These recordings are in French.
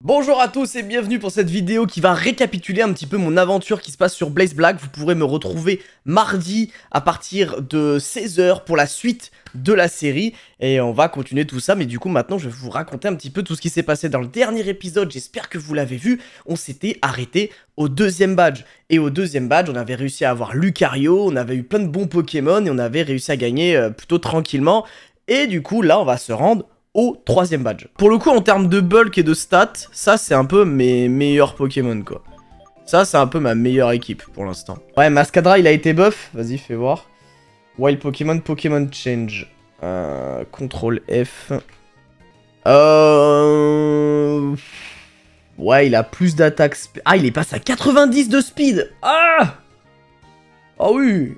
Bonjour à tous et bienvenue pour cette vidéo qui va récapituler un petit peu mon aventure qui se passe sur Blaze Black. Vous pourrez me retrouver mardi à partir de 16 h pour la suite de la série. Et on va continuer tout ça, mais du coup maintenant je vais vous raconter un petit peu tout ce qui s'est passé dans le dernier épisode. J'espère que vous l'avez vu, on s'était arrêté au deuxième badge. Et au deuxième badge on avait réussi à avoir Lucario, on avait eu plein de bons Pokémon et on avait réussi à gagner plutôt tranquillement. Et du coup là on va se rendre au troisième badge. Pour le coup, en termes de bulk et de stats, ça c'est un peu mes meilleurs Pokémon quoi. Ça c'est un peu ma meilleure équipe pour l'instant. Ouais, Mascadra il a été buff, vas-y fais voir. Wild Pokémon, Pokémon Change. Contrôle F. Ouais, il a plus d'attaque. Ah, il est passé à 90 de speed. Ah. Ah oui.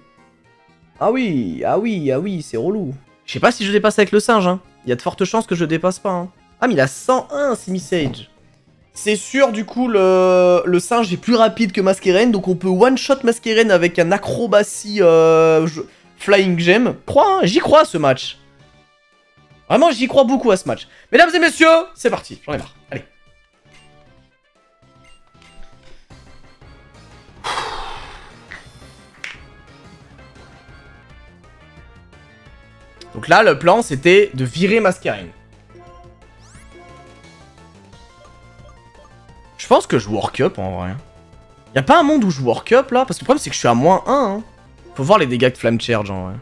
Ah oui, ah oui, ah oui, c'est relou. Je sais pas si je dépasse avec le singe, hein. Il y a de fortes chances que je dépasse pas, hein. Ah, mais il a 101, Simisage. C'est sûr, du coup, le singe est plus rapide que Masquerain, donc on peut one-shot Masquerain avec un acrobatie Flying Gem. J'y crois à ce match. Vraiment, j'y crois beaucoup à ce match. Mesdames et messieurs, c'est parti, j'en ai marre. Allez. Donc là, le plan, c'était de virer Masquerain. Je pense que je work up, en vrai. Y'a pas un monde où je work up, là? Parce que le problème, c'est que je suis à -1, hein. Faut voir les dégâts de Flame Charge, en vrai.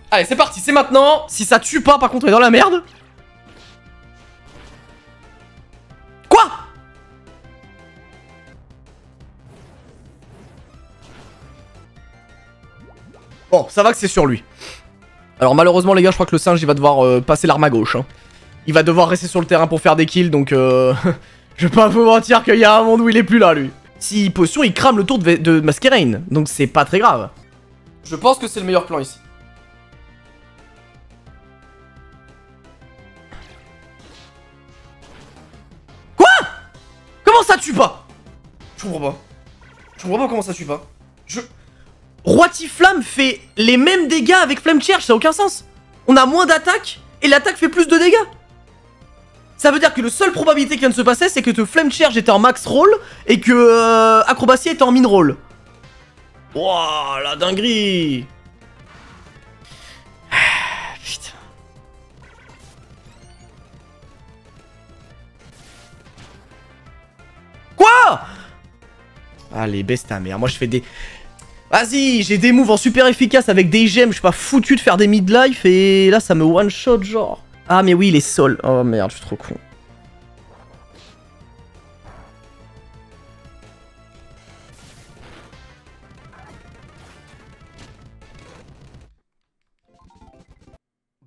Allez, c'est parti, c'est maintenant. Si ça tue pas, par contre, on est dans la merde. Quoi? Bon, ça va que c'est sur lui. Alors malheureusement les gars, je crois que le singe il va devoir passer l'arme à gauche, hein. Il va devoir rester sur le terrain pour faire des kills, donc je vais pas vous mentir qu'il y a un monde où il est plus là lui. Si potion, il crame le tour de Masquerain, donc c'est pas très grave. Je pense que c'est le meilleur plan ici. Quoi? Comment ça tue pas? Je comprends pas. Je comprends pas comment ça tue pas. Roitiflamme fait les mêmes dégâts avec Flame Charge, ça n'a aucun sens. On a moins d'attaque et l'attaque fait plus de dégâts. Ça veut dire que la seule probabilité qui vient de se passer, c'est que Flame Charge était en max roll et que Acrobatie était en min roll. Wouah, la dinguerie. Putain. Quoi? Allez, baisse ta mère. Moi, je fais des... Vas-y, j'ai des moves en super efficace avec des gemmes, je suis pas foutu de faire des midlife et là ça me one shot genre. Ah mais oui, il est sol. Oh merde, je suis trop con.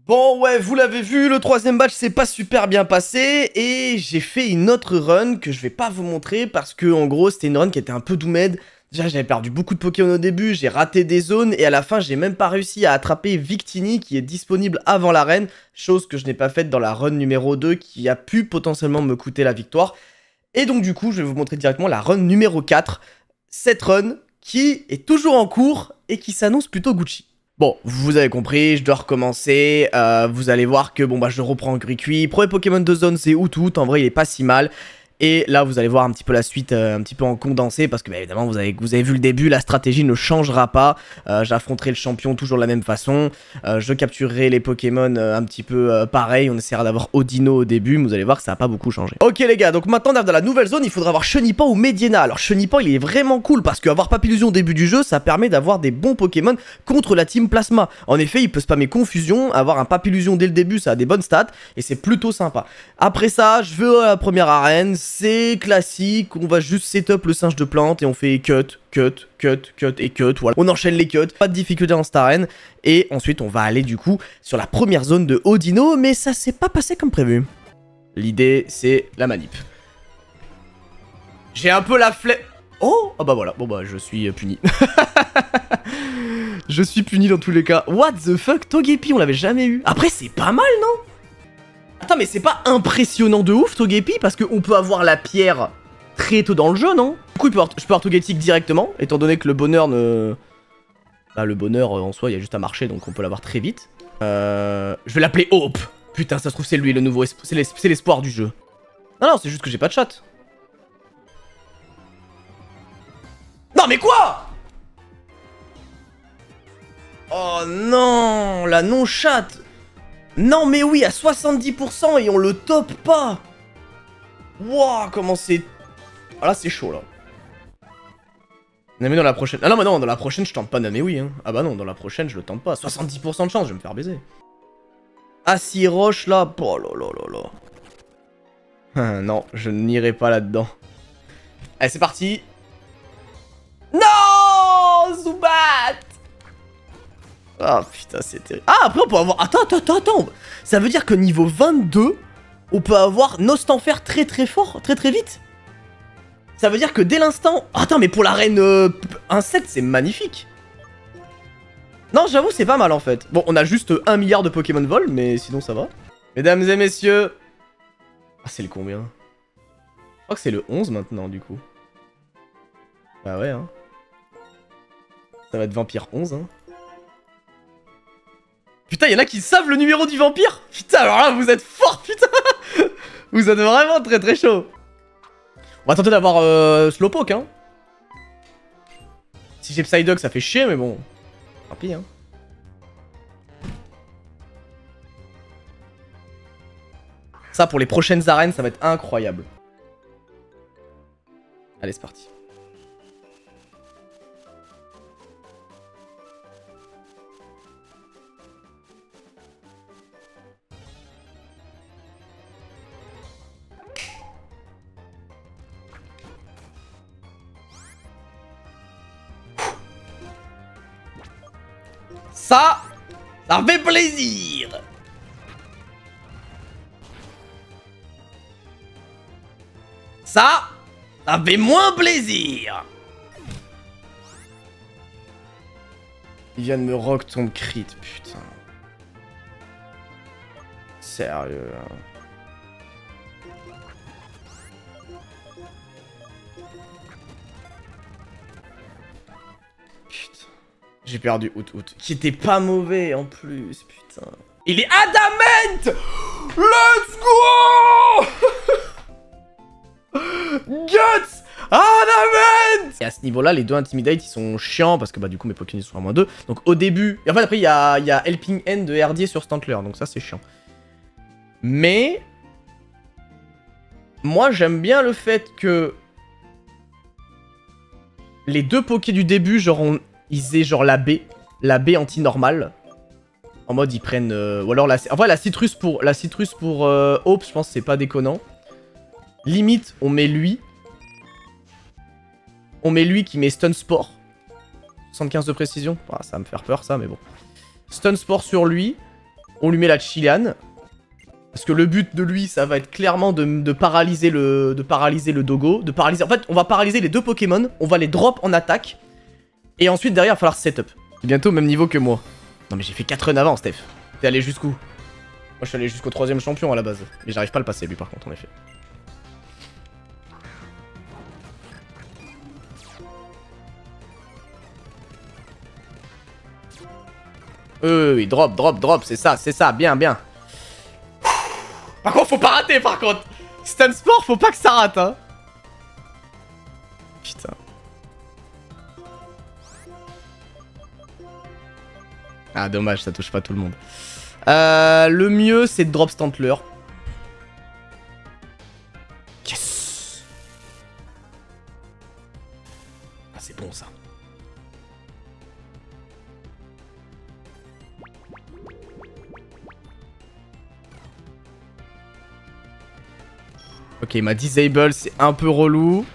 Bon ouais, vous l'avez vu, le troisième match s'est pas super bien passé et j'ai fait une autre run que je vais pas vous montrer parce que en gros c'était une run qui était un peu doomed. Déjà j'avais perdu beaucoup de Pokémon au début, j'ai raté des zones et à la fin j'ai même pas réussi à attraper Victini qui est disponible avant l'arène, chose que je n'ai pas faite dans la run numéro 2 qui a pu potentiellement me coûter la victoire. Et donc du coup je vais vous montrer directement la run numéro 4, cette run qui est toujours en cours et qui s'annonce plutôt Gucci. Bon, vous avez compris, je dois recommencer, vous allez voir que bon bah je reprends Gricui, premier Pokémon de zone c'est Outout, en vrai il est pas si mal. Et là, vous allez voir un petit peu la suite, un petit peu en condensé, parce que bah, évidemment, vous avez vu le début, la stratégie ne changera pas. J'affronterai le champion toujours de la même façon. Je capturerai les Pokémon un petit peu pareil. On essaiera d'avoir Audino au début, mais vous allez voir que ça n'a pas beaucoup changé. Ok les gars, donc maintenant on arrive dans la nouvelle zone, il faudra avoir Chenipan ou Mediena. Alors Chenipan, il est vraiment cool, parce qu'avoir Papillusion au début du jeu, ça permet d'avoir des bons Pokémon contre la team Plasma. En effet, il peut spammer Confusion, avoir un Papillusion dès le début, ça a des bonnes stats, et c'est plutôt sympa. Après ça, je vais à la première arène. C'est classique, on va juste setup le singe de plante et on fait cut et cut, voilà. On enchaîne les cuts, pas de difficulté dans cette arène. Et ensuite on va aller du coup sur la première zone de Audino, mais ça s'est pas passé comme prévu. L'idée c'est la manip. J'ai un peu la flemme... Oh, ah bah voilà, bon bah je suis puni. Je suis puni dans tous les cas. What the fuck, Togepi on l'avait jamais eu. Après c'est pas mal non? Attends, mais c'est pas impressionnant de ouf, Togepi, parce qu'on peut avoir la pierre très tôt dans le jeu, non? Du coup, je peux avoir Togetic directement, étant donné que le bonheur ne... Bah, le bonheur, en soi, il y a juste à marcher, donc on peut l'avoir très vite. Je vais l'appeler Hope. Putain, ça se trouve, c'est lui le nouveau. C'est l'espoir du jeu. Non, non, c'est juste que j'ai pas de chat. Non, mais quoi? Oh non, la non-chat. Non, mais oui, à 70% et on le top pas. Wouah, comment c'est... Ah là, c'est chaud, là. Non, mais dans la prochaine... Ah non, mais non, dans la prochaine, je tente pas Name oui, hein. Ah bah non, dans la prochaine, je le tente pas. 70% de chance, je vais me faire baiser. Ah, si roche, là... Oh là là là là. Non, je n'irai pas là-dedans. Allez, c'est parti. Non, Zubat. Ah, putain, c'est terrible. Ah, après, on peut avoir... Attends. Ça veut dire que niveau 22, on peut avoir Nostanfer très très fort, très très vite. Ça veut dire que dès l'instant... Attends, mais pour l'arène 1-7, c'est magnifique. Non, j'avoue, c'est pas mal, en fait. Bon, on a juste 1 milliard de Pokémon Vol, mais sinon, ça va. Mesdames et messieurs... Ah, c'est le combien? Je crois que c'est le 11, maintenant, du coup. Bah ouais, hein. Ça va être Vampire 11, hein. Putain, y'en a qui savent le numéro du vampire. Putain, alors là, vous êtes fort, putain. Vous êtes vraiment très très chaud. On va tenter d'avoir Slowpoke, hein. Si j'ai Psyduck, ça fait chier, mais bon. Tant pis, hein. Ça, pour les prochaines arènes, ça va être incroyable. Allez, c'est parti. Ça fait plaisir. Ça fait moins plaisir. Il vient de me rock ton crit, putain. Sérieux. Putain. J'ai perdu Out. Qui était pas mauvais en plus, putain. Il est adamant. Let's go. Guts Adamant. Et à ce niveau-là, les deux Intimidate, ils sont chiants parce que bah du coup mes Pokémon sont à moins 2. Donc au début... Et en fait après, il y a Helping Hand de Herdier sur Stantler, donc ça c'est chiant. Mais... Moi j'aime bien le fait que... Les deux Pokés du début, genre, ils aient genre la B anti-normale. En mode ils prennent... ou alors en vrai la citrus pour Hope, je pense que c'est pas déconnant. Limite, on met lui. On met lui qui met Stun Spore. 75 de précision. Ah, ça va me faire peur ça, mais bon. Stun Spore sur lui. On lui met la Chilean. Parce que le but de lui, ça va être clairement de paralyser le Dogo. En fait, on va paralyser les deux Pokémon. On va les drop en attaque. Et ensuite, derrière, il va falloir setup. C'est bientôt au même niveau que moi. Non, mais j'ai fait 4 runs avant, Steph. T'es allé jusqu'où? Moi, je suis allé jusqu'au 3ème champion à la base. Mais j'arrive pas à le passer, lui, par contre, en effet. Oui, drop, c'est ça, bien. Par contre, faut pas rater, par contre. Stun Sport, faut pas que ça rate, hein. Putain. Ah, dommage, ça touche pas tout le monde. Le mieux, c'est de drop Stantler. Yes. Ah, c'est bon, ça. Ok, ma disable, c'est un peu relou.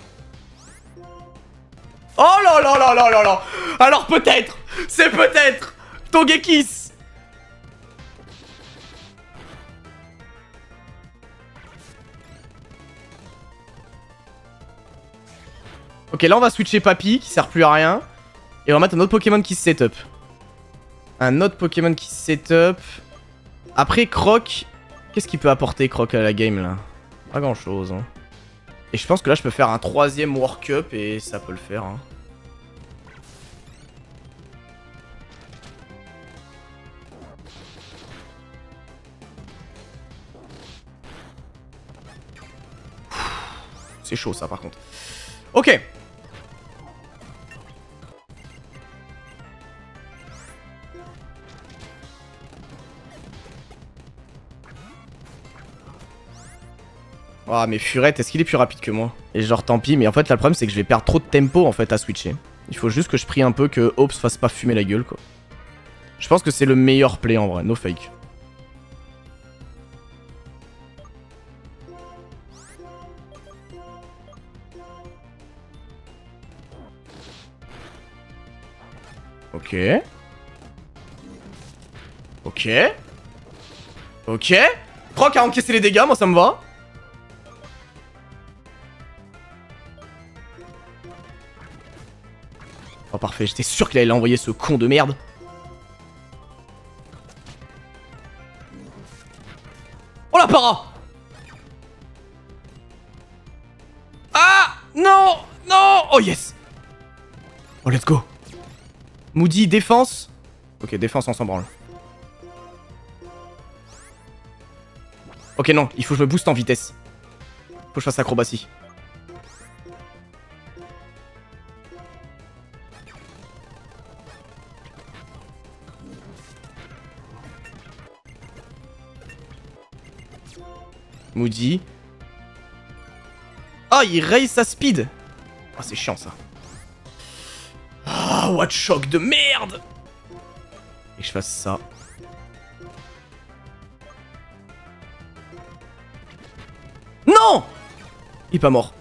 Oh là là là là là là. Alors peut-être, c'est peut-être Togekiss. Ok, là on va switcher Papy, qui sert plus à rien. Et on va mettre un autre Pokémon qui se setup. Après, Croc. Qu'est-ce qu'il peut apporter, Croc, à la game, là? Pas grand chose, hein. Et je pense que là je peux faire un 3ème work-up et ça peut le faire, hein. C'est chaud ça par contre. Ok. Ah mais Furette, est-ce qu'il est plus rapide que moi? Et genre tant pis, mais en fait là le problème c'est que je vais perdre trop de tempo en fait à switcher. Il faut juste que je prie un peu que Hope se fasse pas fumer la gueule quoi. Je pense que c'est le meilleur play en vrai, no fake. Ok. Ok. Ok. Proc a encaissé les dégâts, moi ça me va. Oh parfait, j'étais sûr qu'il allait envoyer ce con de merde. Oh la para! Ah! Non! Non! Oh yes! Oh let's go! Moody, défense. Ok, défense, on s'en branle. Ok, non, il faut que je me booste en vitesse. Faut que je fasse acrobatie. Moody. Ah, il raise sa speed. Ah, c'est chiant ça. Ah, what shock de merde! Et que je fasse ça. Non! Il est pas mort.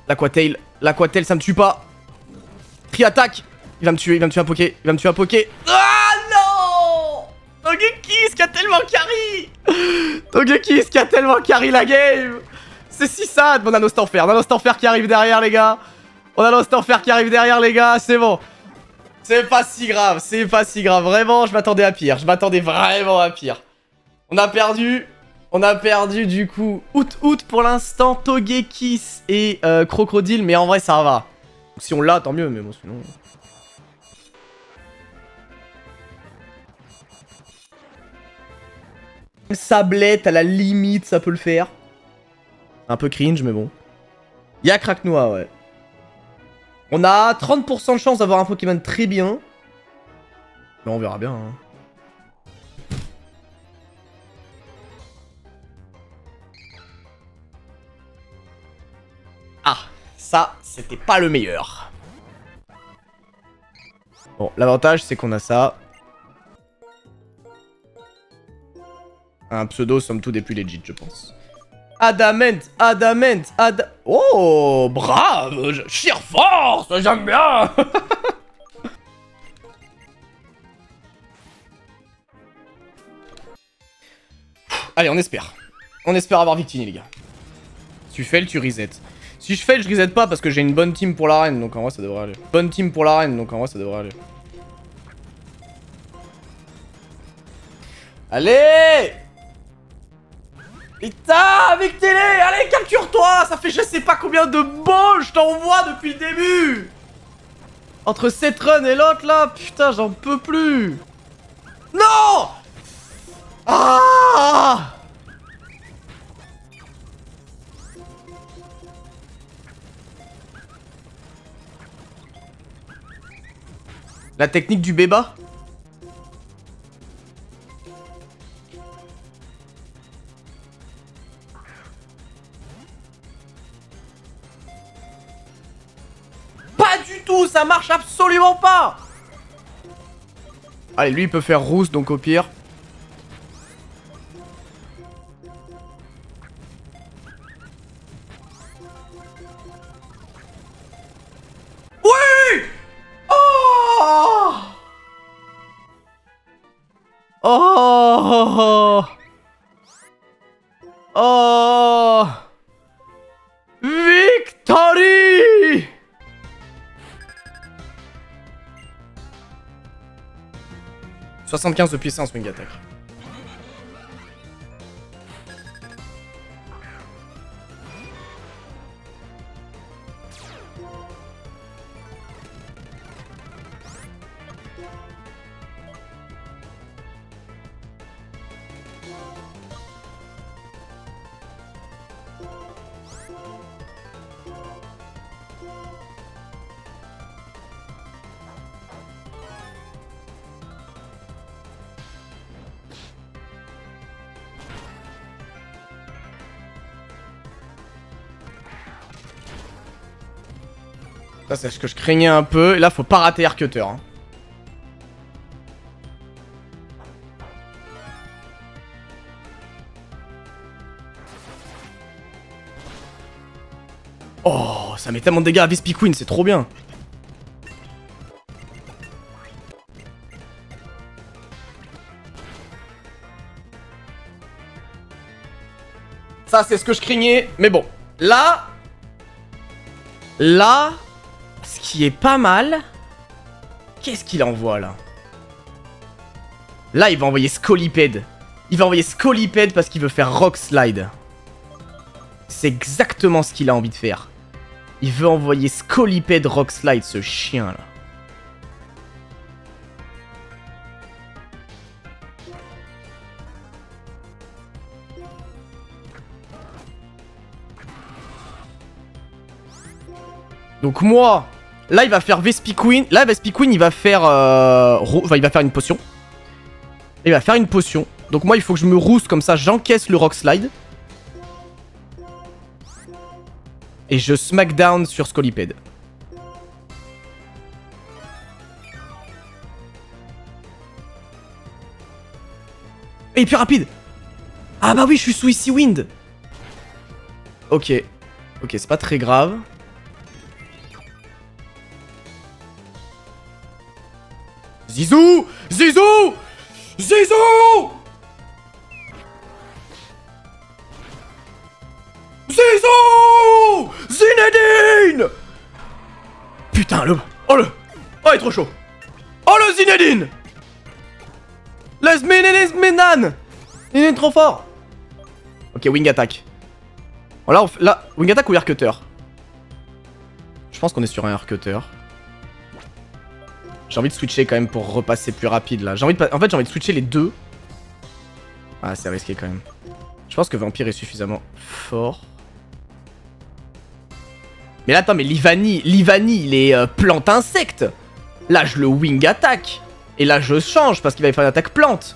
L'Aquatail, ça me tue pas. Tri-attaque. Il va me tuer un poké. Il va me tuer un poké. Ah non! Togekiss qui a tellement carry! Togekiss qui a tellement carry la game! C'est si sad! Bon, on a Nostorfer qui arrive derrière, les gars. On a Nostorfer qui arrive derrière, les gars. C'est bon. C'est pas si grave. C'est pas si grave. Vraiment, je m'attendais à pire. Je m'attendais vraiment à pire. On a perdu. On a perdu du coup Out pour l'instant, Togekiss et Crocodile, mais en vrai ça va. Si on l'a, tant mieux, mais bon sinon... Sablette, à la limite, ça peut le faire. Un peu cringe, mais bon. Y'a Kraknoa, ouais. On a 30% de chance d'avoir un Pokémon très bien. Mais on verra bien, hein. Ah, ça, c'était pas le meilleur. Bon, l'avantage, c'est qu'on a ça. Un pseudo, somme toute, est plus legit, je pense. Adamant. Oh, brave, sheer force, j'aime bien. Allez, on espère. On espère avoir Victini, les gars. Si tu fail, tu reset. Si je fail, je reset pas parce que j'ai une bonne team pour l'arène, donc en vrai ça devrait aller. Bonne team pour l'arène, donc en vrai ça devrait aller. Allez! Putain, Victini, allez, capture-toi! Ça fait je sais pas combien de balles je t'envoie depuis le début! Entre cette run et l'autre là, putain, j'en peux plus! Non! Ah! La technique du béba? Pas du tout, ça marche absolument pas! Allez, lui il peut faire rousse, donc au pire. Oui! Oh! Oh! Oh! Victory! « 75 de puissance, Wing Attack. » Ça, c'est ce que je craignais un peu. Et là, faut pas rater Air Cutter. Hein. Oh, ça met tellement de dégâts à Vespi Queen, c'est trop bien. Ça, c'est ce que je craignais. Mais bon, là... Là... Ce qui est pas mal... Qu'est-ce qu'il envoie, là? Là, il va envoyer Scolipede. Il va envoyer Scolipede parce qu'il veut faire Rock Slide. C'est exactement ce qu'il a envie de faire. Il veut envoyer Scolipede Rock Slide, ce chien, là. Donc moi, là il va faire Vespi Queen. Là Vespi Queen il va faire il va faire une potion. Il va faire une potion. Donc moi il faut que je me rousse comme ça, j'encaisse le Rock Slide. Et je smackdown sur Scolipede. Et plus rapide. Ah bah oui je suis sous Icy Wind. Ok. Ok c'est pas très grave. Zizou! Zizou! Zizou! Zizou! Zinedine! Putain, le... Oh, le... Oh, il est trop chaud. Oh, le Zinedine! Les Menan! Il est trop fort. Ok, Wing Attack. Bon, là, là, Wing Attack ou Air Cutter? Je pense qu'on est sur un Air Cutter. J'ai envie de switcher quand même pour repasser plus rapide là. En fait j'ai envie de switcher les deux. Ah c'est risqué quand même. Je pense que Vampire est suffisamment fort. Mais là attends mais Livani il est plante insecte. Là je le wing attack. Et là je change parce qu'il va faire une attaque plante.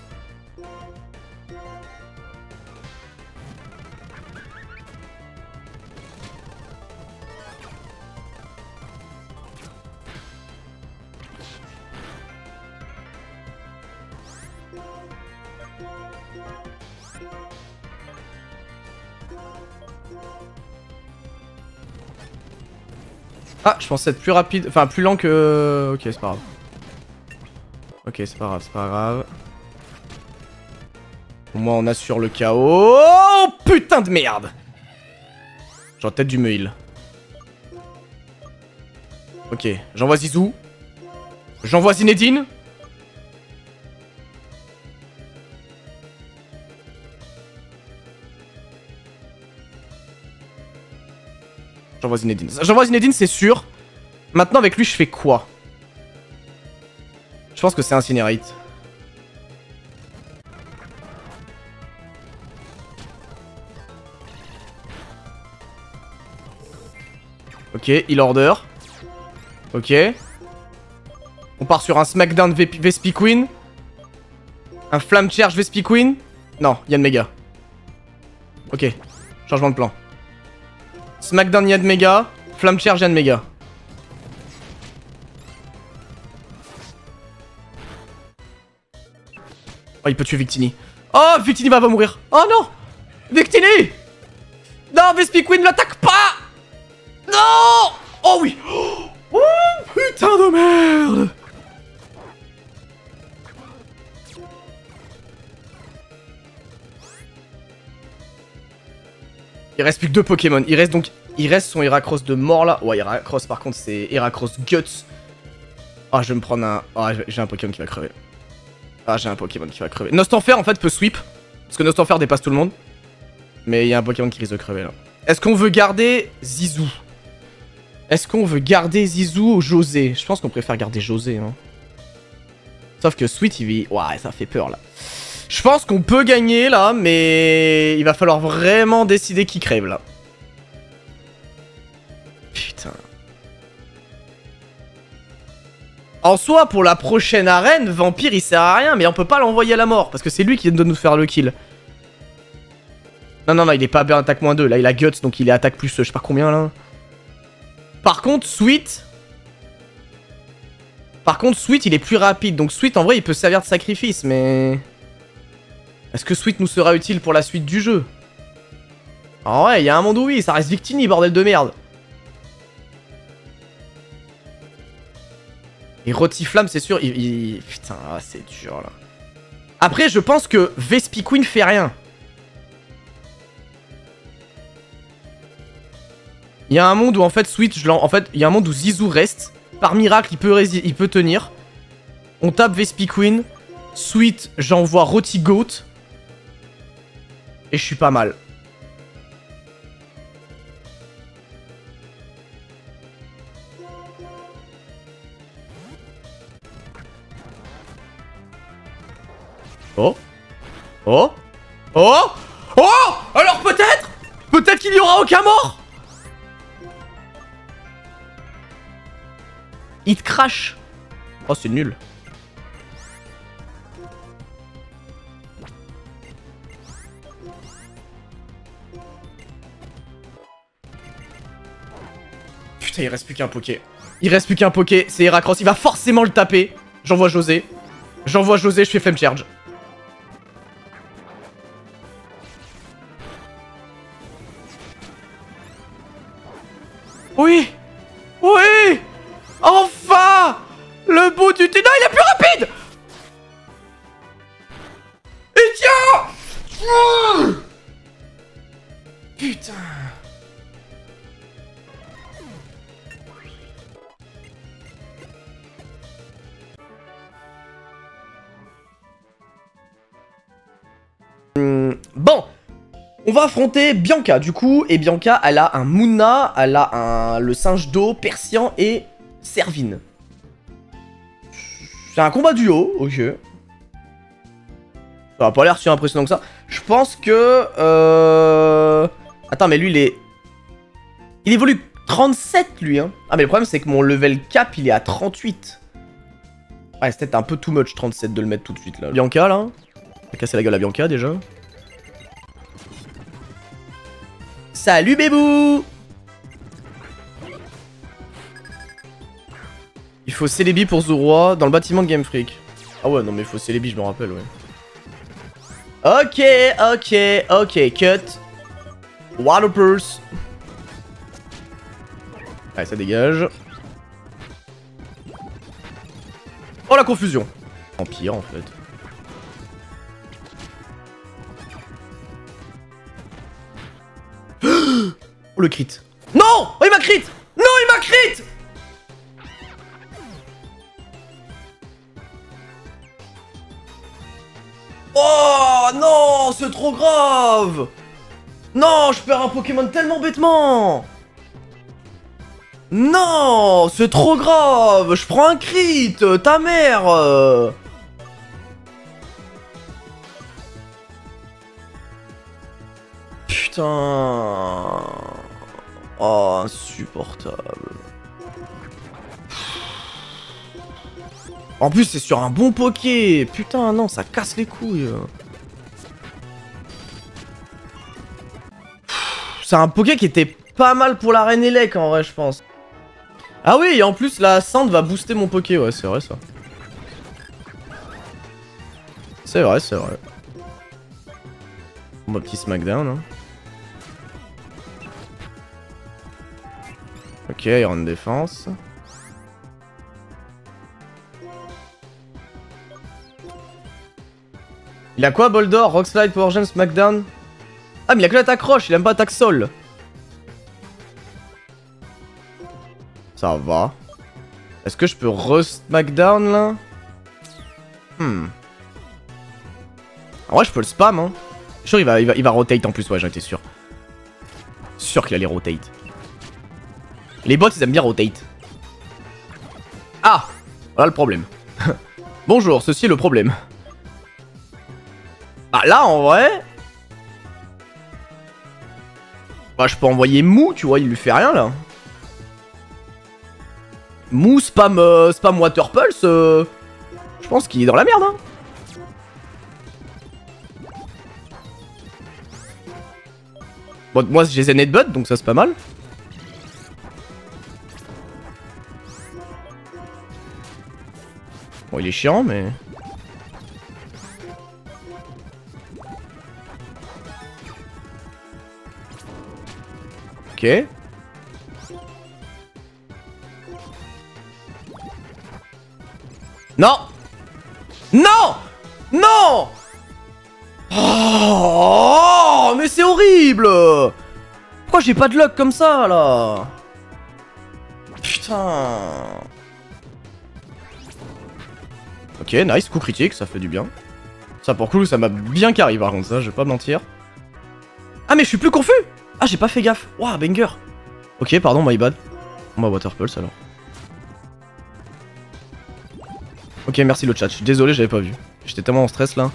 Ah, je pensais être plus rapide, enfin plus lent que... Ok, c'est pas grave. Ok, c'est pas grave, c'est pas grave. Au moins on assure le chaos. Oh putain de merde. J'aurais peut-être dû me heal. Ok, j'envoie Zizou. J'envoie Zinedine. J'envoie Zinedine. J'envoie Zinedine, c'est sûr. Maintenant, avec lui, je fais quoi? Je pense que c'est Incinerate. Ok, heal order. Ok. On part sur un Smackdown Vespi Queen. Un Flamme Charge Vespi Queen. Non, Yann Mega. Ok, changement de plan. Smackdown Yann Mega, Flamme Charge Yann Mega. Oh, il peut tuer Victini. Oh, Victini va mourir. Oh non, Victini. Non, Vespi Queen, l'attaque pas. Non. Oh oui. Oh, putain de merde. Il reste plus que 2 Pokémon. Il reste son Heracross de mort là. Ouais, Heracross par contre c'est Heracross Guts. Ah, je vais me prendre un... Ah, j'ai un Pokémon qui va crever. Ah, j'ai un Pokémon qui va crever. Nostanfer en fait peut sweep. Parce que Nostanfer dépasse tout le monde. Mais il y a un Pokémon qui risque de crever là. Est-ce qu'on veut garder Zizou? Est-ce qu'on veut garder Zizou ou José? Je pense qu'on préfère garder José. Hein. Sauf que Sweet il vit... Ouais, ça fait peur là. Je pense qu'on peut gagner là, mais il va falloir vraiment décider qui crève là. Putain. En soi, pour la prochaine arène, Vampire il sert à rien, mais on peut pas l'envoyer à la mort, parce que c'est lui qui vient de nous faire le kill. Non, non, non, il est pas bien attaque -2, là il a Guts, donc il est attaque plus je sais pas combien là. Par contre, Sweet, Par contre, Sweet, il est plus rapide. Donc Sweet, en vrai, il peut servir de sacrifice, mais... Est-ce que Sweet nous sera utile pour la suite du jeu? Ah ouais, il y a un monde où oui, ça reste Victini, bordel de merde. Et Rotiflamme, c'est sûr, Putain, c'est dur, là. Après, je pense que Vespiquen fait rien. Il y a un monde où, en fait, Sweet, en fait, il y a un monde où Zizou reste. Par miracle, il peut tenir. On tape Vespiquen. Sweet, j'envoie Rotigoat. Et je suis pas mal. Oh. Oh. Oh. Oh. Alors peut-être. Peut-être qu'il n'y aura aucun mort. Il te crash. Oh, c'est nul. Putain, il reste plus qu'un Poké. Il reste plus qu'un Poké, c'est Heracross. Il va forcément le taper. J'envoie José. J'envoie José, je fais Flame Charge. Oui. Oui. Enfin. Le bout du tunnel, il est plus rapide. Et tiens. Putain. Bon, on va affronter Bianca du coup, et Bianca elle a un Munna, elle a le singe d'eau, Persian et Servine. C'est un combat duo, ok. Ça a pas l'air si impressionnant que ça. Je pense que... Attends, mais lui il est... Il évolue 37 lui hein. Ah mais le problème c'est que mon level cap il est à 38. Ouais c'est peut-être un peu too much 37 de le mettre tout de suite là. Bianca là. On va casser la gueule à Bianca déjà. Salut bébou. Il faut Celebi pour Zoroa dans le bâtiment de Game Freak. Ah ouais non mais il faut Celebi je me rappelle ouais. Ok, cut. Water Pulse. Allez ça dégage. Oh la confusion. Empire en fait. Oh le crit. Non. Oh il m'a crit. Non il m'a crit. Oh non, c'est trop grave. Non, je perds un Pokémon tellement bêtement. Non, c'est trop grave. Je prends un crit, ta mère. Putain. Oh, insupportable. En plus, c'est sur un bon Poké. Putain, non, ça casse les couilles. C'est un Poké qui était pas mal pour la Reine Elec, en vrai, je pense. Ah oui, et en plus, la Sand va booster mon Poké. Ouais, c'est vrai, ça. C'est vrai, c'est vrai. Mon petit Smackdown, hein. Ok, il rentre défense. Il a quoi, Boldor? Rock Slide, Power Gem, Smackdown? Ah, mais il a que l'attaque roche, il aime pas attaque sol. Ça va. Est-ce que je peux re-Smackdown, là? En vrai, je peux le spam, hein. Je suis sûr, il va rotate en plus, ouais, j'en étais sûr. Sûr qu'il allait rotate. Les bots, ils aiment bien rotate. Ah! Voilà le problème. Bonjour, ceci est le problème. Ah, là, en vrai... Bah, je peux envoyer Mou, tu vois, il lui fait rien, là. Mou, spam Water Pulse, je pense qu'il est dans la merde, hein. Bon, moi, j'ai Zen Headbutt, donc ça, c'est pas mal. il est chiant, mais... Ok. Non! Non! Non! Oh, mais c'est horrible! Pourquoi j'ai pas de luck comme ça, là? Putain. Ok, nice, coup critique, ça fait du bien. Ça, pour cool, ça m'a bien carré, par contre, ça, je vais pas mentir. Ah, mais je suis plus confus! Ah, j'ai pas fait gaffe. Waouh, banger. Ok, pardon, my bad. On va Water Pulse, alors. Ok, merci le chat, je suis désolé, j'avais pas vu. J'étais tellement en stress, là.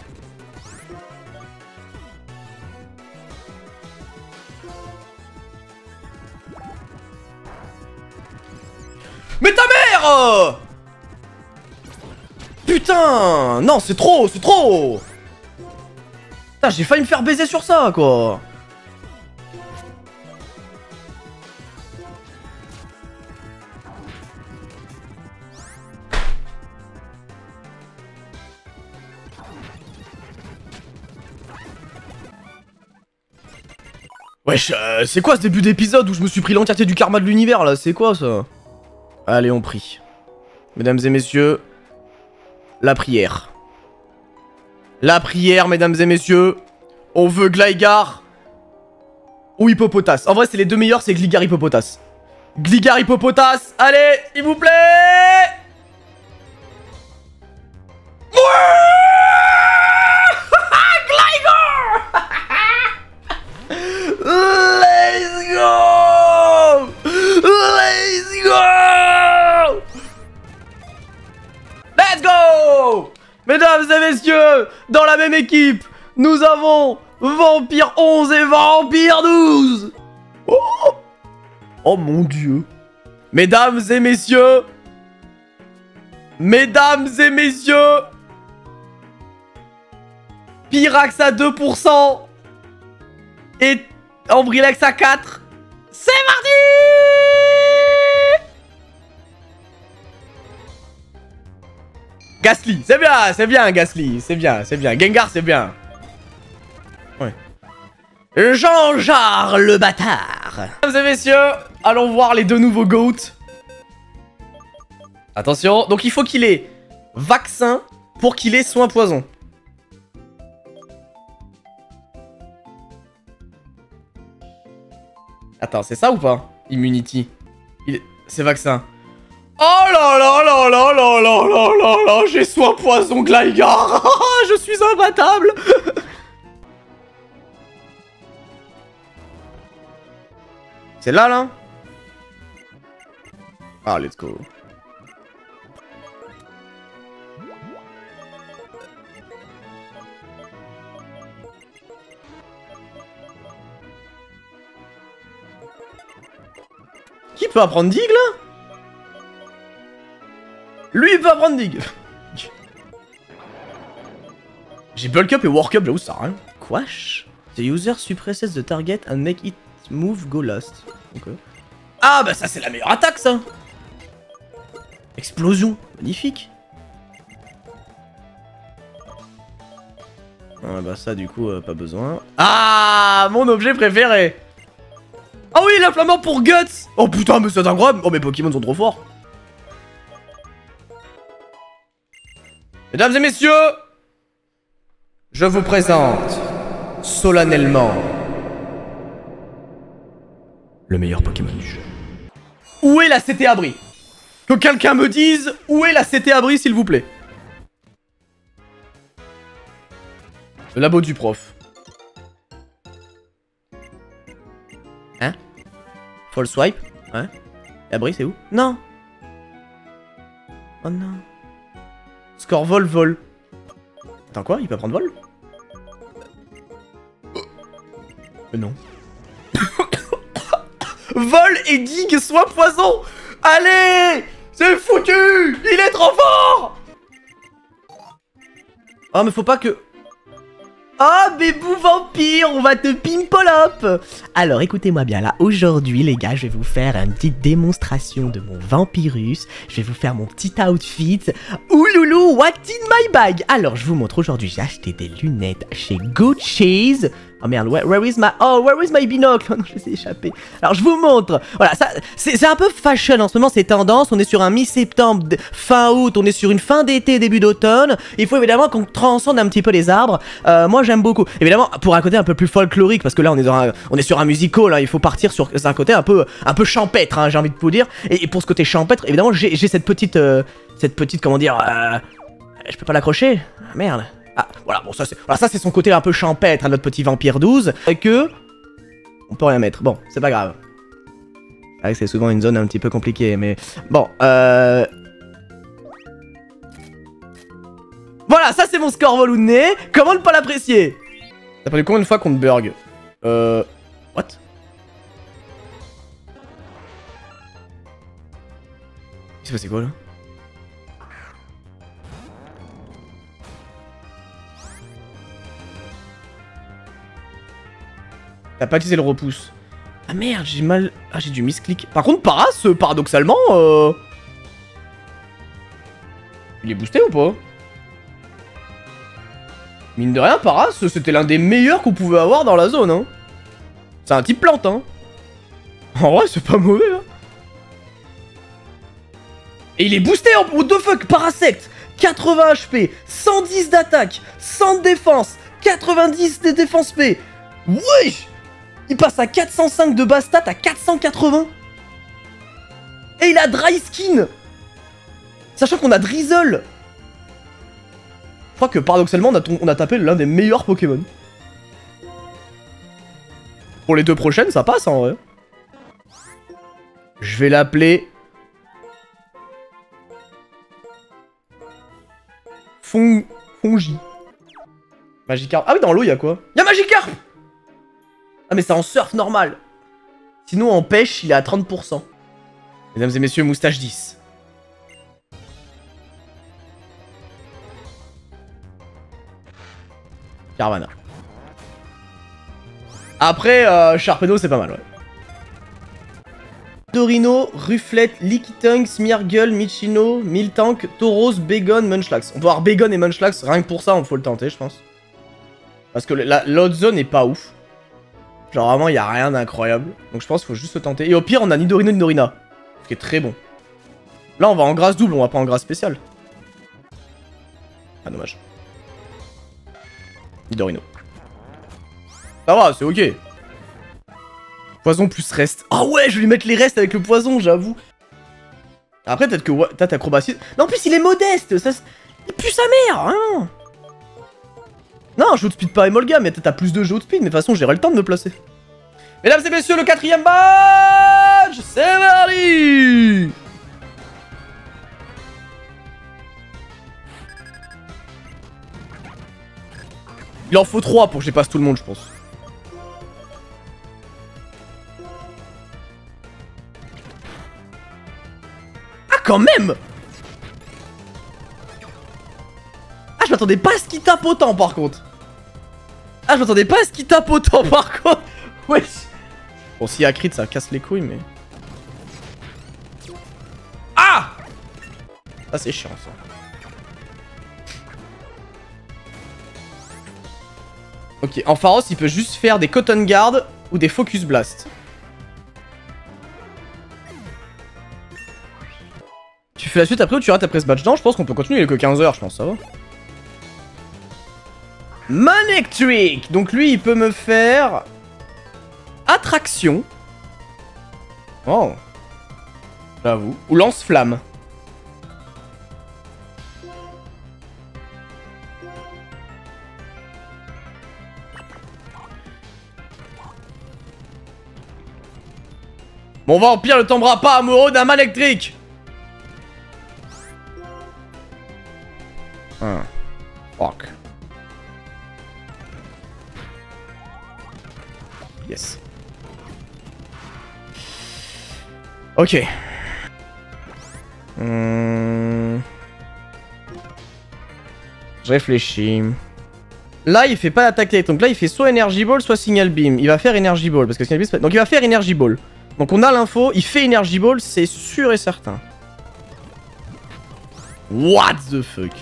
Mais ta mère! Putain! Non, c'est trop, c'est trop! Putain, j'ai failli me faire baiser sur ça, quoi! Wesh, c'est quoi ce début d'épisode où je me suis pris l'entièreté du karma de l'univers, là? C'est quoi, ça? Allez, on prie. Mesdames et messieurs, la prière. La prière, mesdames et messieurs. On veut Gligar ou Hippopotas. En vrai, c'est les deux meilleurs, c'est Gligar Hippopotas. Gligar Hippopotas, allez, s'il vous plaît. Let's go! Let's go! Let's go! Mesdames et messieurs, dans la même équipe, nous avons Vampire 11 et Vampire 12! Oh, oh mon dieu! Mesdames et messieurs, Pyrax à 2% et Ambrilex à 4. C'est parti! Gastly, c'est bien Gastly, c'est bien. Gengar, c'est bien. Ouais. Jean-Jar le bâtard. Mesdames et messieurs, allons voir les deux nouveaux GOAT. Attention, donc il faut qu'il ait vaccin pour qu'il ait soin poison. Attends, c'est ça ou pas? Immunity. C'est vaccin. Oh là là là là là là là là là, j'ai soin poison Gligar. Je suis imbattable. C'est là? Ah, let's go. Qui peut apprendre Dig là? Lui il peut apprendre Dig. J'ai Bulk Up et Work Up, j'avoue ça sert à rien. Quash? The user suppresses the target and make it move go last. Okay. Ah bah ça c'est la meilleure attaque ça. Explosion, magnifique. Ah bah ça du coup pas besoin. Ah mon objet préféré. Ah oui, l'inflammant pour Guts. Oh putain, mais c'est incroyable. Oh, mes Pokémon sont trop forts. Mesdames et messieurs, je vous présente solennellement le meilleur Pokémon du jeu. Où est la CT Abri? Que quelqu'un me dise où est la CT Abri, s'il vous plaît. Le labo du prof. Hein? Fall swipe? Ouais. Et Abri, c'est où? Non! Oh non. Score vol. Attends, quoi? Il peut prendre vol? Non. Vol et Dig, soin poison! Allez! C'est foutu! Il est trop fort! Oh, mais faut pas que... Oh, bébou vampire, on va te pimple up. Alors, écoutez-moi bien là. Aujourd'hui, les gars, je vais vous faire une petite démonstration de mon vampirus. Je vais vous faire mon petit outfit. Ouloulou, what's in my bag? Alors, je vous montre aujourd'hui, j'ai acheté des lunettes chez Gucci's. Oh merde, where is my binocle? Oh non, je les ai échappés. Alors, je vous montre. Voilà, ça, c'est un peu fashion en ce moment, c'est tendance. On est sur un mi-septembre, fin août, on est sur une fin d'été, début d'automne. Il faut évidemment qu'on transcende un petit peu les arbres. Moi, j'aime beaucoup. Évidemment, pour un côté un peu plus folklorique, parce que là, on est sur un musical, hein, il faut partir sur un côté un peu champêtre, hein, j'ai envie de vous dire. Et pour ce côté champêtre, évidemment, j'ai cette petite, comment dire, je peux pas l'accrocher. Ah, merde. Ah, voilà, bon, ça c'est son côté un peu champêtre, hein, notre petit vampire 12. Et que... on peut rien mettre. Bon, c'est pas grave. C'est vrai que c'est souvent une zone un petit peu compliquée, mais... bon, Voilà, ça c'est mon score volonné. Comment ne pas l'apprécier? T'as perdu combien de fois contre Burg? What? C'est passé quoi là? T'as pas utilisé le repousse. Ah merde, j'ai mal... ah, j'ai dû misclick. Par contre, Paras, paradoxalement, il est boosté ou pas? Mine de rien, Paras, c'était l'un des meilleurs qu'on pouvait avoir dans la zone, hein. C'est un type plante, hein. En vrai, c'est pas mauvais, hein. Et il est boosté en... what the fuck, Parasect 80 HP, 110 d'attaque, 100 de défense, 90 de défense P. Wesh! Il passe à 405 de base stat à 480. Et il a Dry Skin. Sachant qu'on a Drizzle. Je crois que paradoxalement, on a tapé l'un des meilleurs Pokémon. Pour les deux prochaines, ça passe en vrai. Je vais l'appeler... Fongi. Magikarp. Ah oui, dans l'eau, il y a quoi? Il y a Magikarp! Ah mais c'est en surf normal. Sinon en pêche il est à 30%. Mesdames et messieurs, moustache 10. Caravana. Après Sharpedo c'est pas mal, ouais. Dorino, Rufflet, Lickitung, Smeargle, Michino, Miltank, Tauros, Bagon, Munchlax. On va avoir Bagon et Munchlax, rien que pour ça on faut le tenter je pense. Parce que l'autre zone est pas ouf. Genre vraiment, il n'y a rien d'incroyable. Donc je pense qu'il faut juste se tenter. Et au pire, on a Nidorino, Nidorina. Ce qui est très bon. Là, on va en grâce double, on va pas en grâce spéciale. Ah, dommage. Nidorino. Ça va, c'est ok. Poison plus reste. Ah ouais, je vais lui mettre les restes avec le poison, j'avoue. Après, peut-être que t'as acrobatie. Non, en plus, il est modeste. Ça, il pue sa mère, hein. Non, je outspeed pas Emolga, mais t'as plus de jeux outspeed, mais de toute façon, j'aurai le temps de me placer. Mesdames et messieurs, le 4ème badge, c'est parti. Il en faut 3 pour que je passe tout le monde, je pense. Ah, quand même. Ah, je m'attendais pas à ce qu'il tape autant, par contre. Ah, je m'attendais pas à ce qu'il tape autant par contre. Wesh. Bon, s'il y a crit, ça casse les couilles, mais... Ah. Ça, c'est chiant, ça. Ok, en Pharos, il peut juste faire des Cotton Guard ou des Focus Blast. Tu fais la suite après ou tu rates après ce badge? Non, je pense qu'on peut continuer, il est que 15 h, je pense, ça va. Manectric. Donc lui, il peut me faire... Attraction. Oh. J'avoue. Ou lance-flamme. Mon vampire ne tombera pas amoureux d'un Manectric. Fuck. Yes. Ok. Je réfléchis. Là, il fait pas l'attaque électrique. Donc là, il fait soit Energy Ball, soit Signal Beam. Il va faire Energy Ball. Parce que Signal Beam, c'est pas... Donc il va faire Energy Ball. Donc on a l'info. Il fait Energy Ball, c'est sûr et certain. What the fuck?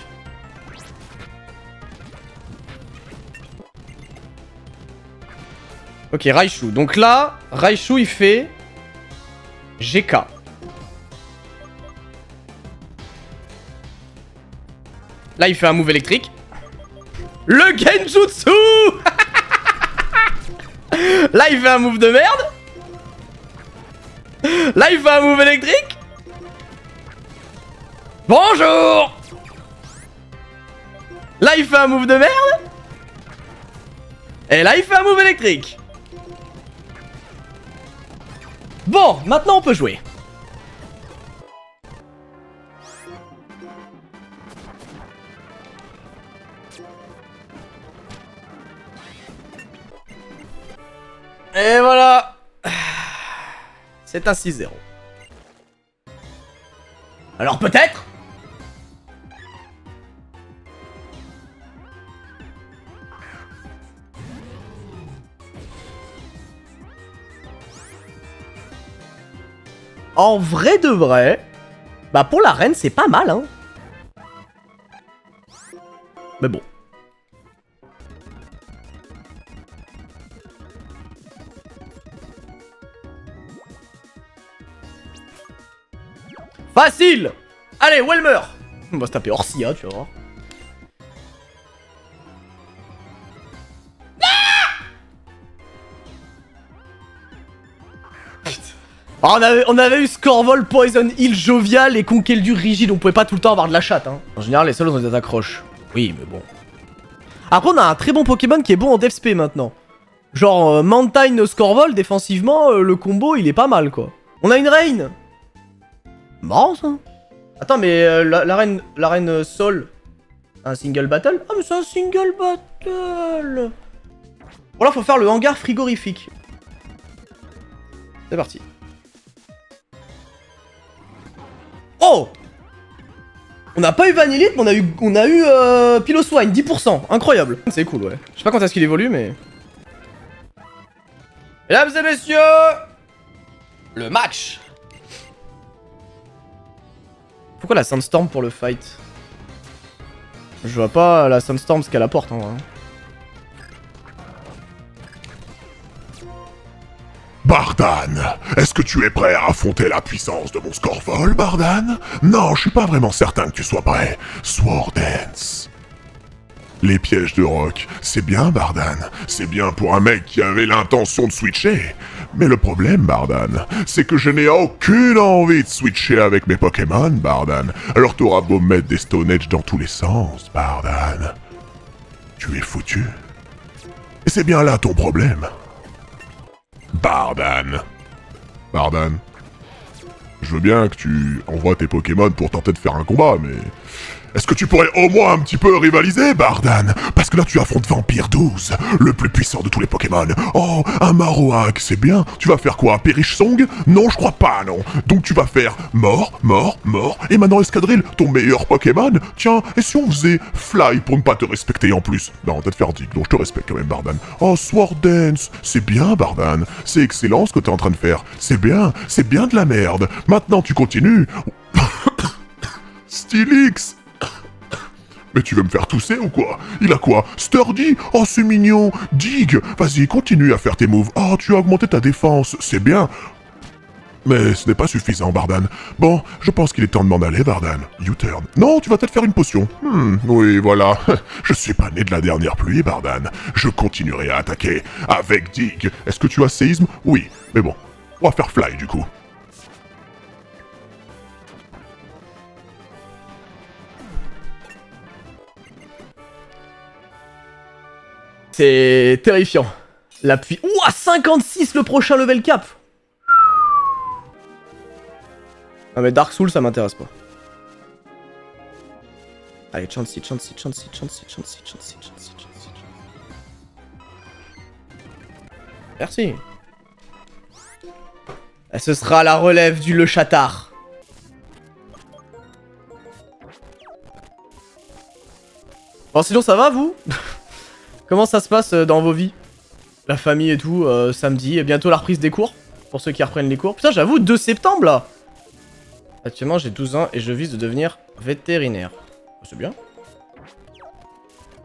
Ok, Raichu. Donc là, Raichu, il fait... GK. Là, il fait un move électrique. Le Genjutsu. Là, il fait un move de merde. Là, il fait un move électrique. Bonjour. Là, il fait un move de merde. Et là, il fait un move électrique. Bon, maintenant, on peut jouer. Et voilà. C'est un 6-0. Alors peut-être. En vrai de vrai, bah pour la reine c'est pas mal hein. Mais bon. Facile. Allez, Welmer. On va se taper Orsia, tu vas voir. Ah, on avait eu Scorvol, Poison Hill, Jovial et Conkeldur rigide, on pouvait pas tout le temps avoir de la chatte hein. En général les seuls ont des accroches. Oui mais bon. Après on a un très bon Pokémon qui est bon en Def Spé maintenant. Genre Mantine Scorvol défensivement le combo il est pas mal quoi. On a une reine. Marrant ça. Attends mais la reine Sol. Un single battle? Ah mais c'est un single battle. Bon là faut faire le hangar frigorifique. C'est parti. Oh! On n'a pas eu Vanillite, mais on a eu Piloswine, 10%. Incroyable. C'est cool, ouais. Je sais pas quand est-ce qu'il évolue, mais... Mesdames et messieurs, le match. Pourquoi la Sandstorm pour le fight? Je vois pas la Sandstorm ce qu'elle apporte, en vrai. Bardan, est-ce que tu es prêt à affronter la puissance de mon Scorvol, Bardan? Non, je suis pas vraiment certain que tu sois prêt. Sword Dance. Les pièges de rock, c'est bien, Bardan. C'est bien pour un mec qui avait l'intention de switcher. Mais le problème, Bardan, c'est que je n'ai aucune envie de switcher avec mes Pokémon, Bardan. Alors t'auras beau mettre des Stone Edge dans tous les sens, Bardan. Tu es foutu. Et c'est bien là ton problème. Bardan. Bardan. Je veux bien que tu envoies tes Pokémon pour tenter de faire un combat, mais... Est-ce que tu pourrais au moins un petit peu rivaliser, Bardan? Parce que là, tu affrontes Vampire 12, le plus puissant de tous les Pokémon. Oh, un Marowak, c'est bien. Tu vas faire quoi? Perish Song? Non, je crois pas, non. Donc tu vas faire mort, mort, mort. Et maintenant, Escadrille, ton meilleur Pokémon? Tiens, et si on faisait Fly pour ne pas te respecter en plus? Non, t'as de faire Dig, donc je te respecte quand même, Bardan. Oh, Sword Dance, c'est bien, Bardan. C'est excellent ce que t'es en train de faire. C'est bien de la merde. Maintenant, tu continues. Steelix. Mais tu veux me faire tousser ou quoi? Il a quoi? Sturdy? Oh, c'est mignon. Dig. Vas-y, continue à faire tes moves. Oh, tu as augmenté ta défense. C'est bien. Mais ce n'est pas suffisant, Bardan. Bon, je pense qu'il est temps de m'en aller, Bardan. U-turn. Non, tu vas peut-être faire une potion. Oui, voilà. Je suis pas né de la dernière pluie, Bardan. Je continuerai à attaquer. Avec Dig. Est-ce que tu as séisme? Oui. Mais bon, on va faire Fly, du coup. C'est terrifiant. L'appui... Ouah, 56 le prochain level cap. Non mais Dark Soul ça m'intéresse pas. Allez, Chansey. Merci. Et ce sera la relève du Le Chatard. Bon sinon ça va vous? Comment ça se passe dans vos vies? La famille et tout, samedi, et bientôt la reprise des cours, pour ceux qui reprennent les cours. Putain, j'avoue, 2 septembre, là. Actuellement, j'ai 12 ans et je vise de devenir vétérinaire. C'est bien.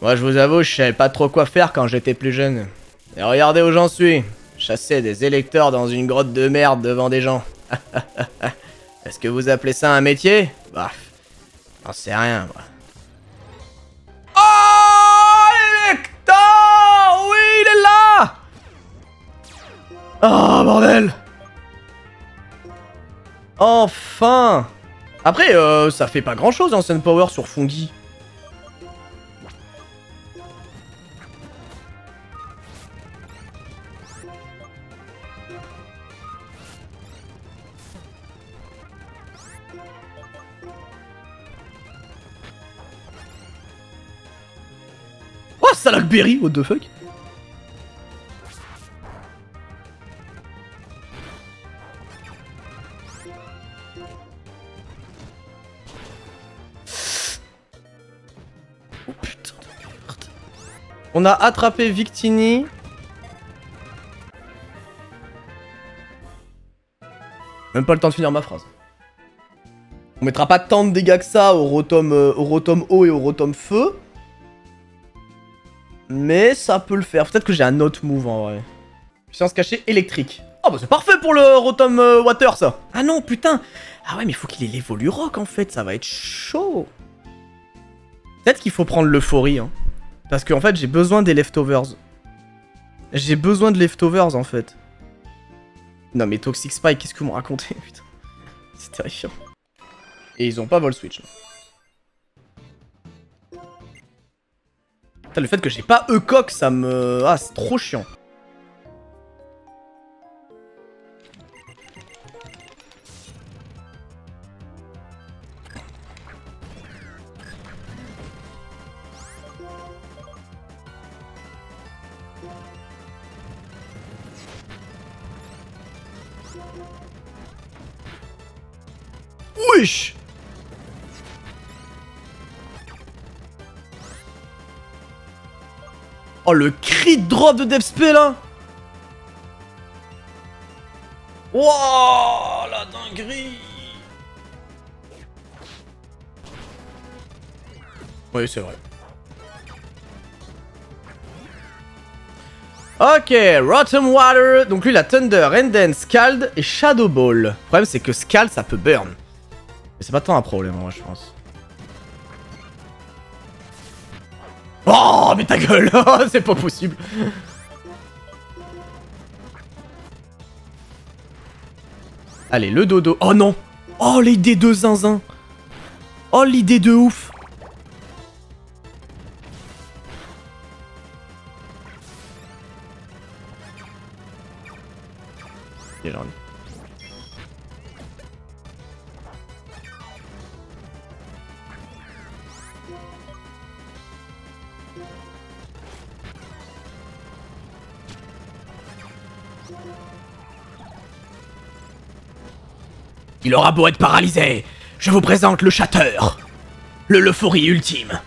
Moi, je vous avoue, je savais pas trop quoi faire quand j'étais plus jeune. Et regardez où j'en suis. Chasser des électeurs dans une grotte de merde devant des gens. Est-ce que vous appelez ça un métier? Bah, j'en sais rien, moi. Oh, l'électeur! Oui, il est là! Oh, bordel! Enfin! Après, ça fait pas grand-chose, Ancient Power sur Fungi. Oh, Salakberry, what the fuck? Oh putain de merde. On a attrapé Victini. Même pas le temps de finir ma phrase. On mettra pas tant de dégâts que ça au Rotom eau et au Rotom feu. Mais ça peut le faire. Peut-être que j'ai un autre move en vrai. Puissance cachée électrique. Oh bah c'est parfait pour le Rotom Water ça. Ah non putain. Ah ouais mais il faut qu'il ait l'évolu rock en fait. Ça va être chaud. Peut-être qu'il faut prendre l'euphorie. Hein. Parce qu'en fait j'ai besoin des leftovers. J'ai besoin de leftovers en fait. Non mais Toxic Spike, qu'est-ce que vous me racontez? Putain. C'est terrifiant. Et ils ont pas vol switch. Putain, le fait que j'ai pas E-Coq, ça me... Ah, c'est trop chiant. Wesh! Oh le crit drop de DevSp là! Wouah, la dinguerie! Oui, c'est vrai. Ok, Rotom Water. Donc lui, il a Thunder, Renden, Scald et Shadow Ball. Le problème, c'est que Scald, ça peut burn. Mais c'est pas tant un problème, moi, je pense. Oh, mais ta gueule! C'est pas possible! Allez, le dodo. Oh non! Oh, l'idée de zinzin! Oh, l'idée de ouf! Et j'en ai. Il aura beau être paralysé, je vous présente le Shatter, l'euphorie ultime.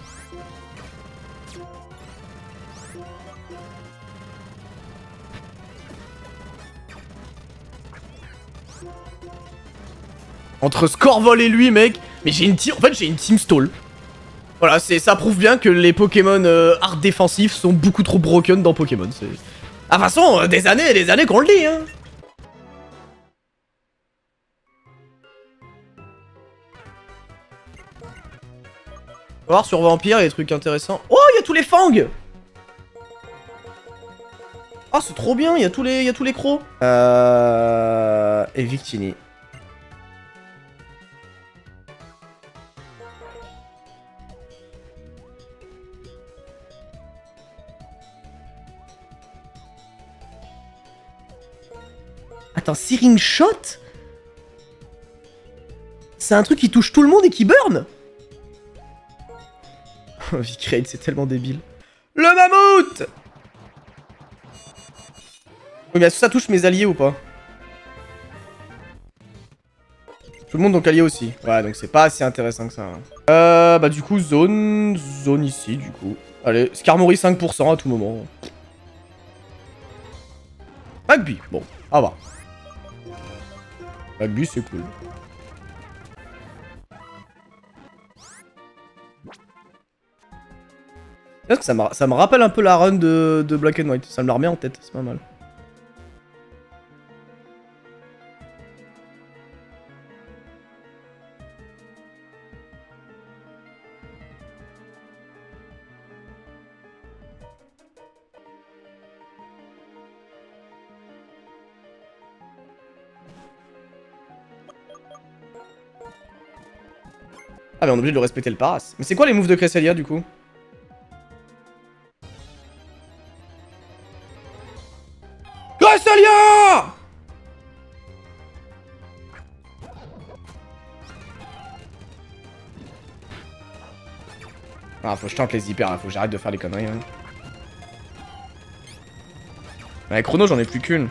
Entre Scorvol et lui, mec, mais j'ai une team, en fait j'ai une team stall. Voilà, ça prouve bien que les Pokémon art défensifs sont beaucoup trop broken dans Pokémon. Ah, de toute façon, des années et des années qu'on le dit, hein. On va voir sur Vampire, il y a des trucs intéressants. Oh, il y a tous les fangs! Oh, c'est trop bien, il y a tous les crocs. Et Victini. Attends, Searing Shot? C'est un truc qui touche tout le monde et qui burn? Vicraid, c'est tellement débile. Le mammouth! Oui, mais est-ce que ça touche mes alliés ou pas? Tout le monde donc allié aussi. Ouais, donc c'est pas assez intéressant que ça. Hein. Bah du coup, zone ici, du coup. Allez, Skarmory 5% à tout moment. Magby, bon, ça va. Magby, c'est cool. Ça me rappelle un peu la run de Black and White. Ça me la remet en tête, c'est pas mal. Ah mais on est obligé de respecter le paras. Mais c'est quoi les moves de Cresselia du coup? Cresselia! Ah faut que je tente les hyper là, faut que j'arrête de faire les conneries. Hein. Avec Chrono j'en ai plus qu'une.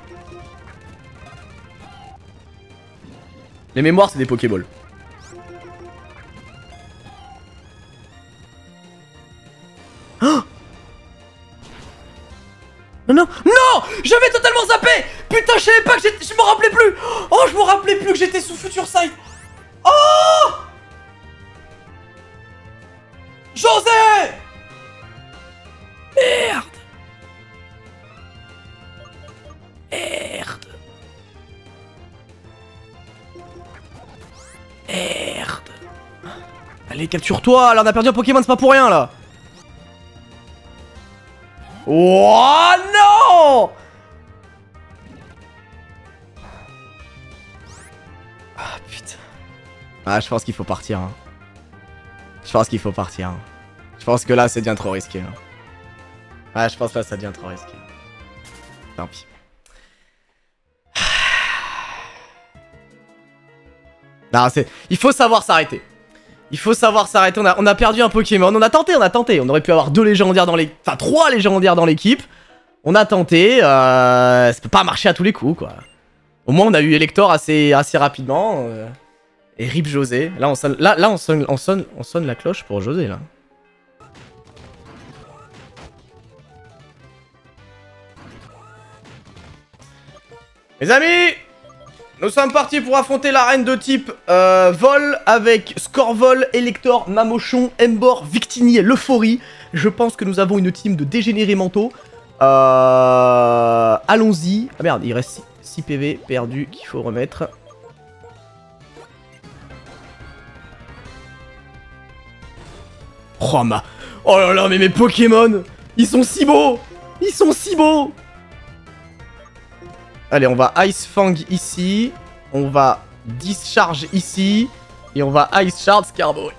Les mémoires c'est des Pokéballs. Non, non! J'avais totalement zappé! Putain, je savais pas que j'étais... Je me rappelais plus! Oh, je me rappelais plus que j'étais sous Future Sight! Oh! José! Merde! Merde! Merde! Allez, capture-toi! Là, on a perdu un Pokémon, c'est pas pour rien, là! Oh non! Ah putain. Ah je pense qu'il faut partir. Hein. Je pense qu'il faut partir. Hein. Je pense que là c'est bien trop risqué. Hein. Ah je pense que là ça devient trop risqué. Tant pis. Non c'est... Il faut savoir s'arrêter. Il faut savoir s'arrêter, on a perdu un Pokémon, on a tenté, on aurait pu avoir 2 légendaires dans l'équipe, enfin 3 légendaires dans l'équipe. On a tenté, ça peut pas marcher à tous les coups quoi. Au moins on a eu Elector assez rapidement. Et RIP José, là on sonne, on sonne la cloche pour José là. Mes amis! Nous sommes partis pour affronter l'arène de type vol avec Scorvol, Elector, Mamochon, Embor, Victini et l'Euphorie. Je pense que nous avons une team de dégénérés mentaux. Allons-y. Ah merde, il reste 6 PV perdus qu'il faut remettre. Oh ma... Oh là là, mais mes Pokémon, ils sont si beaux! Ils sont si beaux! Allez, on va Ice Fang ici. On va Discharge ici. Et on va Ice Shard Skarmory.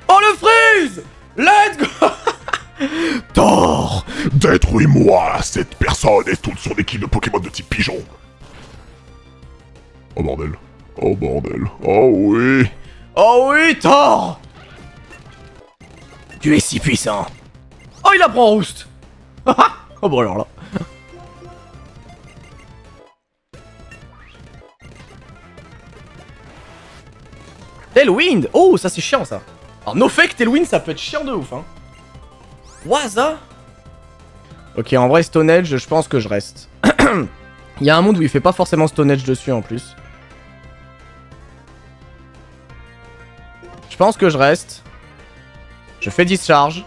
Oh le freeze! Let's go! Thor, détruis-moi cette personne et toute son équipe de Pokémon de type pigeon. Oh bordel. Oh bordel. Oh oui. Oh oui, Thor! Tu es si puissant. Oh, il apprend Roost. Oh bon alors là. Tailwind. Oh, ça c'est chiant ça. Alors no fake, Tailwind ça peut être chiant de ouf hein. Waza. Ok, en vrai Stone Edge, je pense que je reste. Il y a un monde où il fait pas forcément Stone Edge dessus en plus. Je pense que je reste. Je fais Discharge.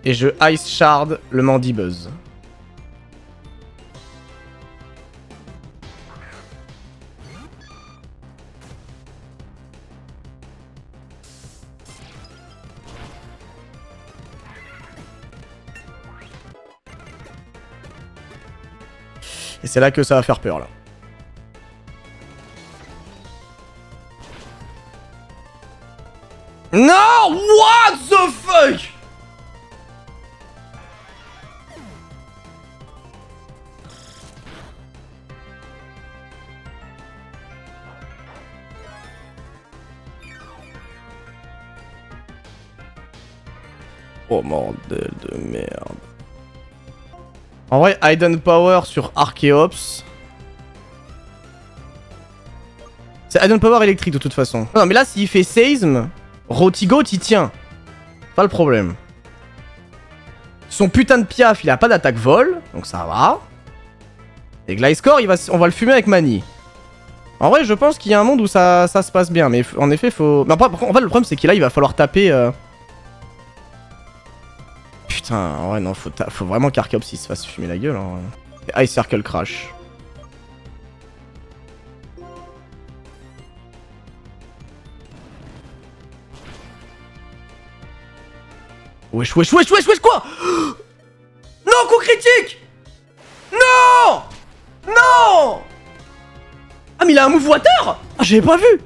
Et je Ice Shard le Mandibuzz. Et c'est là que ça va faire peur là. Non! What the fuck? Oh bordel de merde. En vrai, Hidden Power sur Archeops. C'est Hidden Power électrique de toute façon. Non mais là s'il fait Seism, Rotigoat il tient. Pas le problème. Son putain de piaf il a pas d'attaque vol, donc ça va. Et Gliscor on va le fumer avec Mani. En vrai je pense qu'il y a un monde où ça se passe bien, mais en effet faut... Mais en fait le problème c'est que là il va falloir taper... Putain, ouais non, faut vraiment qu'Archeops il se fasse fumer la gueule. Hein. Ice Circle Crash. Wesh quoi? Non, coup critique! Non! Non! Ah mais il a un move water! Ah j'avais pas vu!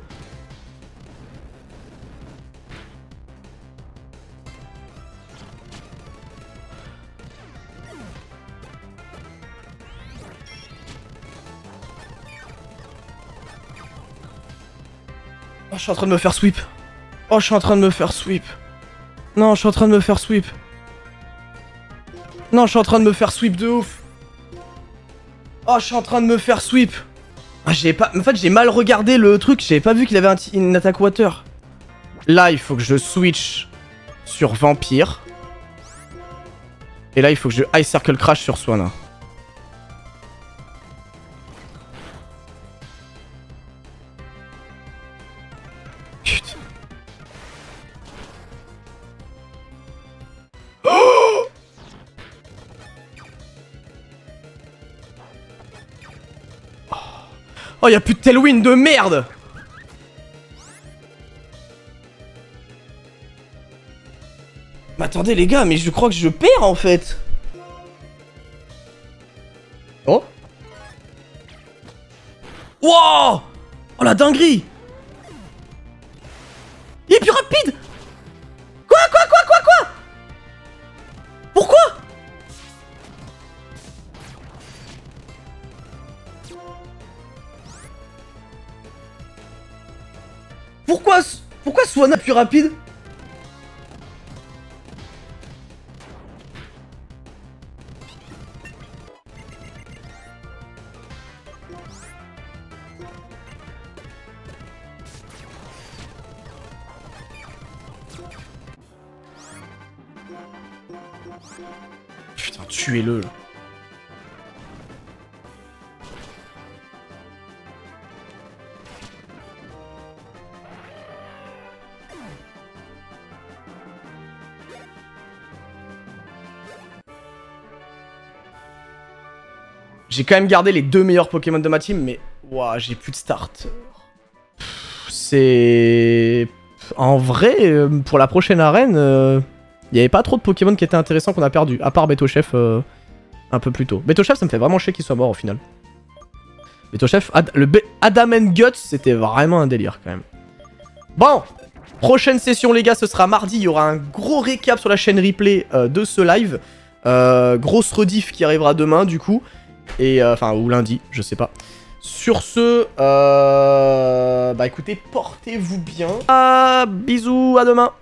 Oh je suis en train de me faire sweep. Oh je suis en train de me faire sweep. Non, je suis en train de me faire sweep. Non, je suis en train de me faire sweep de ouf. Oh, je suis en train de me faire sweep. Ah, j'ai pas... En fait, j'ai mal regardé le truc. J'avais pas vu qu'il avait une attaque water. Là, il faut que je switch sur Vampire. Et là, il faut que je Ice Circle Crash sur Swanna. Putain. Oh, y'a plus de Tailwind de merde! Mais attendez les gars, mais je crois que je perds en fait. Oh. Wow! Oh la dinguerie! Il est plus rapide! Quoi? Pourquoi? Pourquoi Swanna plus rapide? Putain, tuez-le là. J'ai quand même gardé les deux meilleurs Pokémon de ma team, mais... Ouah, j'ai plus de start. C'est... En vrai, pour la prochaine arène, il n'y avait pas trop de Pokémon qui étaient intéressants qu'on a perdu, à part Betochef un peu plus tôt. Betochef, ça me fait vraiment chier qu'il soit mort au final. Betochef, le Adam and Guts, c'était vraiment un délire quand même. Bon, prochaine session les gars, ce sera mardi, il y aura un gros récap sur la chaîne replay de ce live. Grosse rediff qui arrivera demain du coup. Et enfin ou lundi, je sais pas. Sur ce, bah écoutez, portez-vous bien. Bisous, à demain.